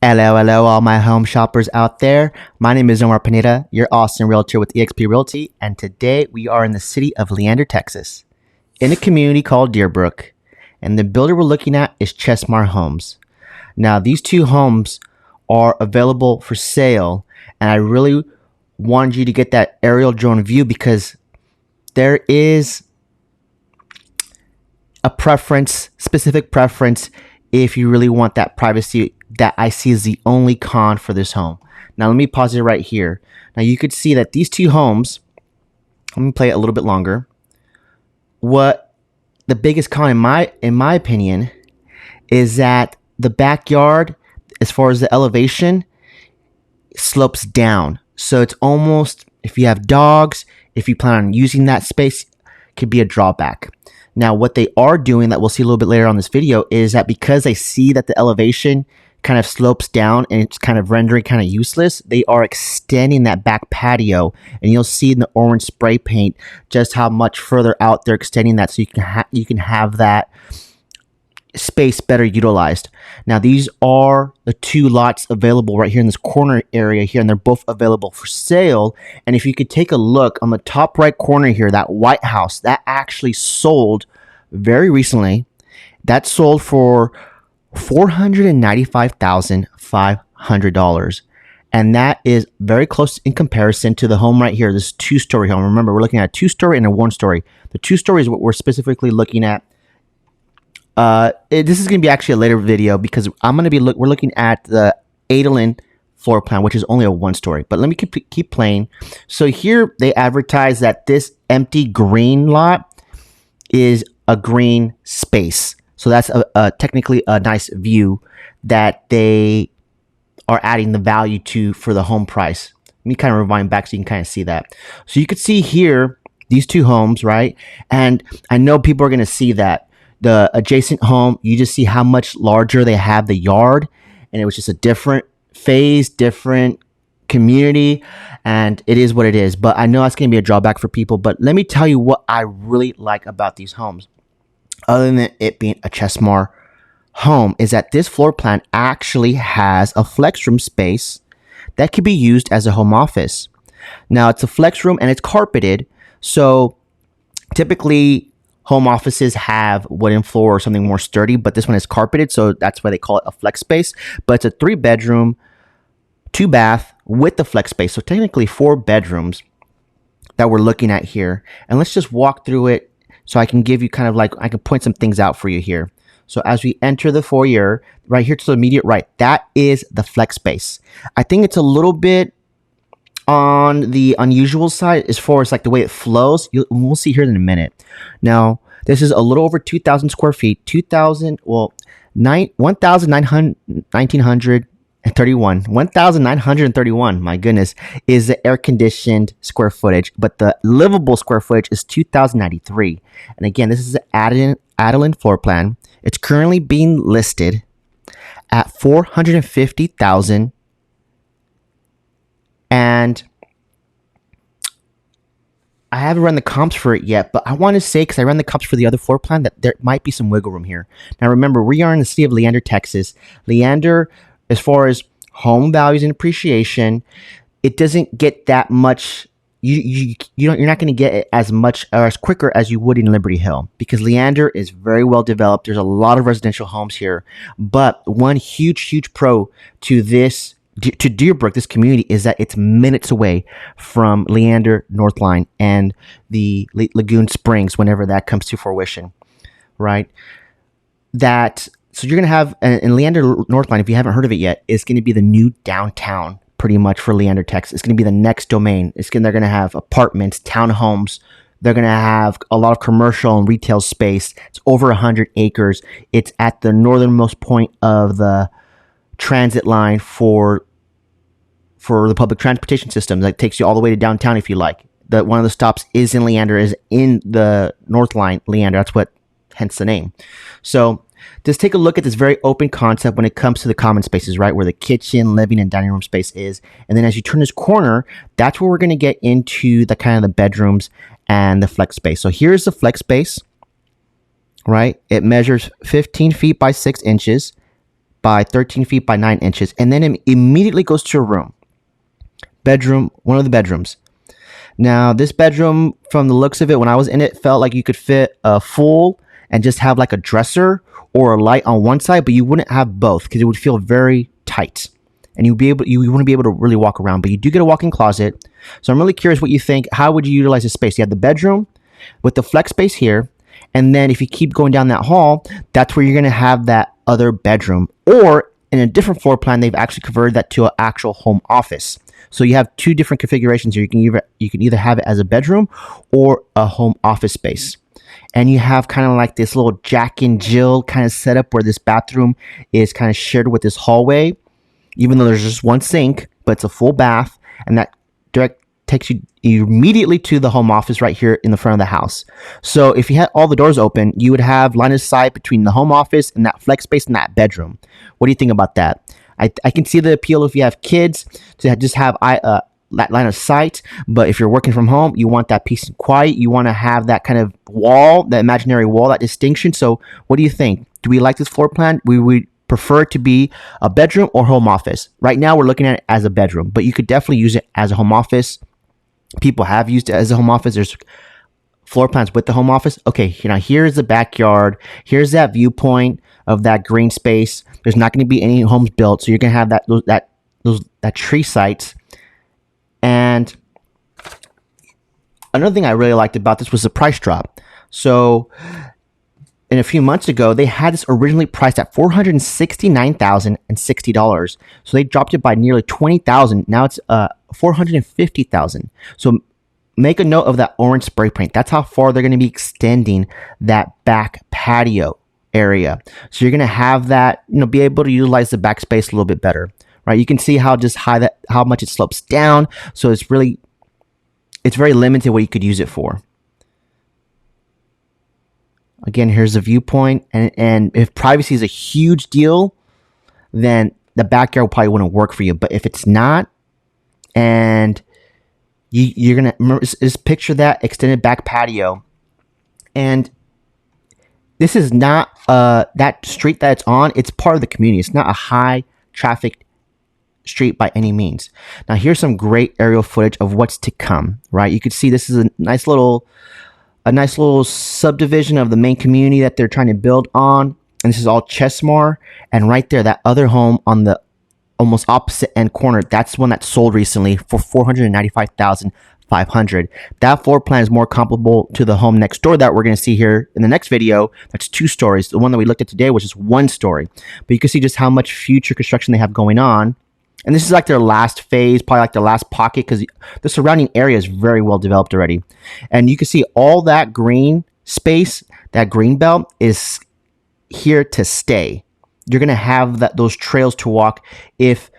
Hello, all my home shoppers out there. My name is Omar Pineda, your Austin realtor with eXp Realty, and today we are in the city of Leander, Texas, in a community called Deerbrooke, and the builder we're looking at is Chesmar Homes. Now, these two homes are available for sale, and I really wanted you to get that aerial drone view because there is a specific preference if you really want that privacy that I see is the only con for this home. Now let me pause it right here. Now you could see that these two homes, let me play it a little bit longer. What the biggest con in my opinion is that the backyard, as far as the elevation, slopes down. So it's almost, if you have dogs, if you plan on using that space, could be a drawback. Now, what they are doing that we'll see a little bit later on this video is that because they see that the elevation kind of slopes down and it's kind of rendering kind of useless, they are extending that back patio, and you'll see in the orange spray paint just how much further out they're extending that, so you can have that space better utilized. Now, these are the two lots available right here in this corner area here, and they're both available for sale. And if you could take a look on the top right corner here, that white house that actually sold very recently, that sold for $495,500, and that is very close in comparison to the home right here, this two-story home. Remember, we're looking at a two-story and a one-story. The two-story is what we're specifically looking at. This is going to be actually a later video because we're looking at the Adalynn floor plan, which is only a one-story. But let me keep playing. So here they advertise that this empty green lot is a green space. So that's technically a nice view that they are adding the value to for the home price. Let me kind of rewind back so you can kind of see that. So you could see here these two homes, right? And I know people are going to see that. The adjacent home, you just see how much larger they have the yard, and it was just a different phase, different community, and it is what it is. But I know that's going to be a drawback for people, but let me tell you what I really like about these homes, other than it being a Chesmar home, is that this floor plan actually has a flex room space that could be used as a home office. Now, it's a flex room and it's carpeted, so typically home offices have wooden floor or something more sturdy, but this one is carpeted, so that's why they call it a flex space. But it's a 3-bedroom, 2-bath with the flex space, so technically 4 bedrooms that we're looking at here. And let's just walk through it so I can give you kind of like, I can point some things out for you here. So as we enter the foyer, right here to the immediate right, that is the flex space. I think it's a little bit on the unusual side as far as like the way it flows. We'll see here in a minute. Now, this is a little over 2,000 square feet. 1,931, my goodness, is the air conditioned square footage, but the livable square footage is 2,093. And again, this is the Adalynn floor plan. It's currently being listed at $450,000. And I haven't run the comps for it yet, but I want to say, because I ran the comps for the other floor plan, that there might be some wiggle room here. Now, remember, we are in the city of Leander, Texas. Leander, as far as home values and appreciation, it doesn't get that much. You're not going to get it as much or as quicker as you would in Liberty Hill, because Leander is very well developed. There's a lot of residential homes here, but one huge pro to Deerbrooke, this community, is that it's minutes away from Leander, Northline, and the Lagoon Springs whenever that comes to fruition, right? So you're going to have, in Leander, Northline, if you haven't heard of it yet, it's going to be the new downtown pretty much for Leander, Texas. It's going to be the next domain. They're going to have apartments, townhomes. They're going to have a lot of commercial and retail space. It's over 100 acres. It's at the northernmost point of the transit line for the public transportation system that takes you all the way to downtown if you like. One of the stops is in Leander, is in the Northline Leander. That's what, hence the name. So just take a look at this very open concept when it comes to the common spaces, right? Where the kitchen, living, and dining room space is. And then as you turn this corner, that's where we're going to get into the kind of the bedrooms and the flex space. So here's the flex space, right? It measures 15 feet by 6 inches. by 13 feet by 9 inches. And then it immediately goes to a room. Bedroom, one of the bedrooms. Now, this bedroom, from the looks of it, when I was in it, felt like you could fit a full and just have like a dresser or a light on one side, but you wouldn't have both because it would feel very tight. And you wouldn't be able to really walk around, but you do get a walk-in closet. So I'm really curious what you think. How would you utilize this space? You have the bedroom with the flex space here. And then if you keep going down that hall, that's where you're going to have that other bedroom. Or in a different floor plan, they've actually converted that to an actual home office. So you have two different configurations here. You can either have it as a bedroom or a home office space. And you have kind of like this little Jack and Jill kind of setup where this bathroom is kind of shared with this hallway, even though there's just one sink, but it's a full bath, and that direct takes you immediately to the home office right here in the front of the house. So if you had all the doors open, you would have line of sight between the home office and that flex space and that bedroom. What do you think about that? I can see the appeal if you have kids to just have that line of sight, but if you're working from home, you want that peace and quiet. You want to have that kind of wall, that imaginary wall, that distinction. So what do you think? Do we like this floor plan? We would prefer it to be a bedroom or home office. Right now, we're looking at it as a bedroom, but you could definitely use it as a home office. People have used it as a home office. There's floor plans with the home office. Okay, here's the backyard. Here's that viewpoint of that green space. There's not going to be any homes built, so you're going to have that tree sites. And another thing I really liked about this was the price drop. So in a few months ago, they had this originally priced at $469,060. So they dropped it by nearly $20,000. Now it's $450,000. So make a note of that orange spray paint. That's how far they're going to be extending that back patio area. So you're going to have that, be able to utilize the back space a little bit better, right? You can see how much it slopes down. So it's very limited what you could use it for. Again, here's the viewpoint, and if privacy is a huge deal, then the backyard probably wouldn't work for you. But if it's not, and you're gonna just picture that extended back patio, and this is not that street that it's on. It's part of the community. It's not a high traffic street by any means. Now, here's some great aerial footage of what's to come. Right, you can see this is a nice little subdivision of the main community that they're trying to build on. And this is all Chesmar. And right there, that other home on the almost opposite end corner, that's one that sold recently for $495,500. That floor plan is more comparable to the home next door that we're going to see here in the next video. That's 2 stories. The one that we looked at today was just 1 story. But you can see just how much future construction they have going on. And this is like their last phase, probably like their last pocket, because the surrounding area is very well developed already. And you can see all that green space, that green belt is here to stay. You're going to have those trails to walk if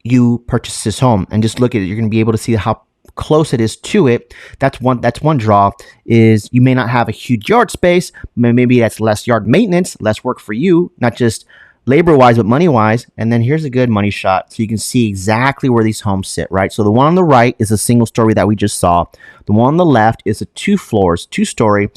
you purchase this home. And just look at it. You're going to be able to see how close it is to it. That's one draw, is you may not have a huge yard space. Maybe that's less yard maintenance, less work for you, not just labor-wise, but money-wise. And then here's a good money shot. So you can see exactly where these homes sit, right? So the one on the right is a single story that we just saw. The one on the left is a 2-story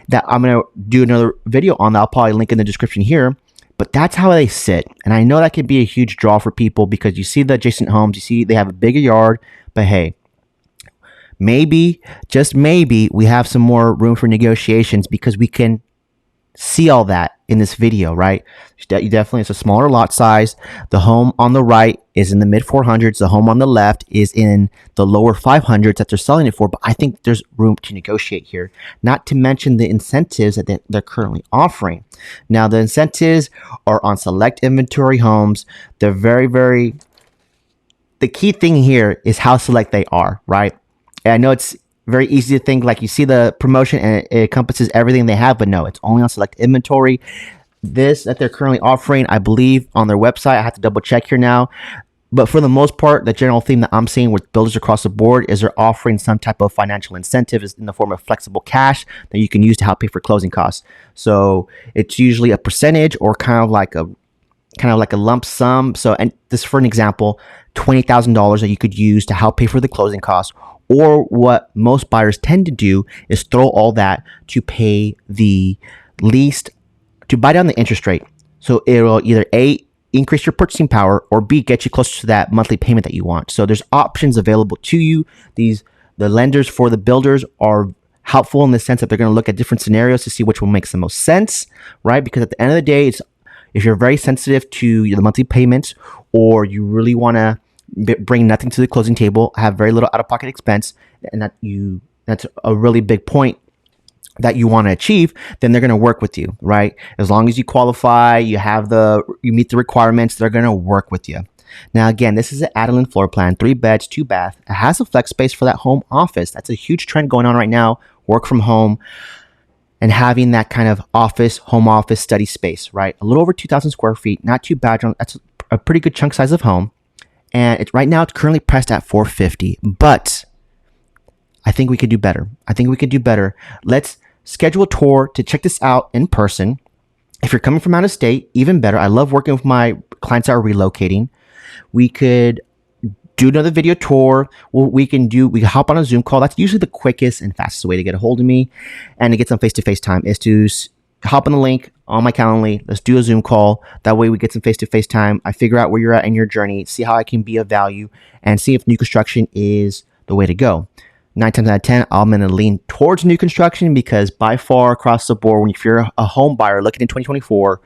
that I'm going to do another video on that I'll probably link in the description here. But that's how they sit. And I know that can be a huge draw for people because you see the adjacent homes, you see they have a bigger yard, but hey, maybe, just maybe, we have some more room for negotiations because we can see all that in this video, right? Definitely, it's a smaller lot size. The home on the right is in the mid 400s. The home on the left is in the lower 500s that they're selling it for. But I think there's room to negotiate here. Not to mention the incentives that they're currently offering. Now, the incentives are on select inventory homes. They're very, very. The key thing here is how select they are, right? And I know it's very easy to think like you see the promotion and it encompasses everything they have, but no, it's only on select inventory. This that they're currently offering, I believe, on their website. I have to double check here now. But for the most part, the general theme that I'm seeing with builders across the board is they're offering some type of financial incentive in the form of flexible cash that you can use to help pay for closing costs. So it's usually a percentage or kind of like a lump sum. So, and this, for an example, $20,000 that you could use to help pay for the closing costs. Or what most buyers tend to do is throw all that to pay the least, to buy down the interest rate. So it'll either increase your purchasing power, or B, get you closer to that monthly payment that you want. So there's options available to you. The lenders for the builders are helpful in the sense that they're going to look at different scenarios to see which one makes the most sense, right? Because at the end of the day, if you're very sensitive to the monthly payments, or you really want to bring nothing to the closing table, have very little out-of-pocket expense, and that's a really big point that you want to achieve, then they're going to work with you, right? As long as you qualify, you meet the requirements, they're going to work with you. Now, again, this is an Adalynn floor plan, 3 beds, 2 bath. It has a flex space for that home office. That's a huge trend going on right now, work from home and having that kind of home office study space, right? A little over 2,000 square feet, not too bad. That's a pretty good chunk size of home. And right now it's currently priced at $450, but I think we could do better. Let's schedule a tour to check this out in person. If you're coming from out of state, even better. I love working with my clients that are relocating. We could do another video tour. We can hop on a Zoom call. That's usually the quickest and fastest way to get a hold of me and to get some face-to-face time is to hop on the link on my Calendly. Let's do a Zoom call. That way we get some face-to-face time. I figure out where you're at in your journey, see how I can be of value, and see if new construction is the way to go. 9 times out of 10, I'm going to lean towards new construction because by far across the board, if you're a home buyer looking in 2024,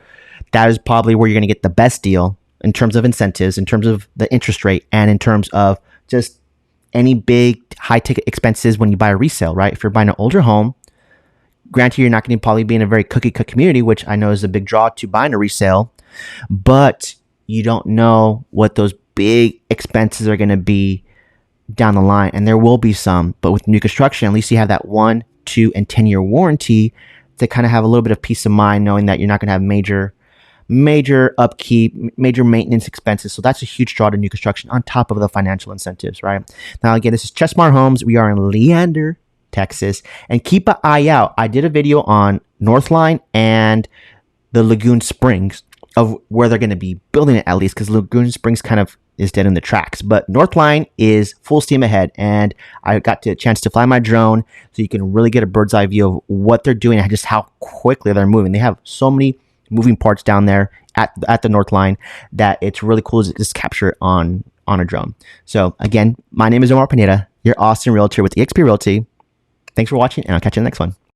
that is probably where you're going to get the best deal in terms of incentives, in terms of the interest rate, and in terms of just any big high ticket expenses when you buy a resale, right? If you're buying an older home, granted, you're not going to probably be in a very cookie cut community, which I know is a big draw to buying a resale, but you don't know what those big expenses are going to be down the line, and there will be some. But with new construction, at least you have that 1, 2, and 10-year warranty to kind of have a little bit of peace of mind knowing that you're not going to have major upkeep, major maintenance expenses. So that's a huge draw to new construction on top of the financial incentives, right? Now, again, this is Chesmar Homes. We are in Leander, Texas, and keep an eye out. I did a video on Northline and the Lagoon Springs of where they're going to be building it, at least, because Lagoon Springs kind of is dead in the tracks. But Northline is full steam ahead, and I got a chance to fly my drone so you can really get a bird's eye view of what they're doing and just how quickly they're moving. They have so many moving parts down there at the Northline that it's really cool to just capture it on a drone. So again, my name is Omar Pineda, your Austin realtor with eXp Realty. Thanks for watching, and I'll catch you in the next one.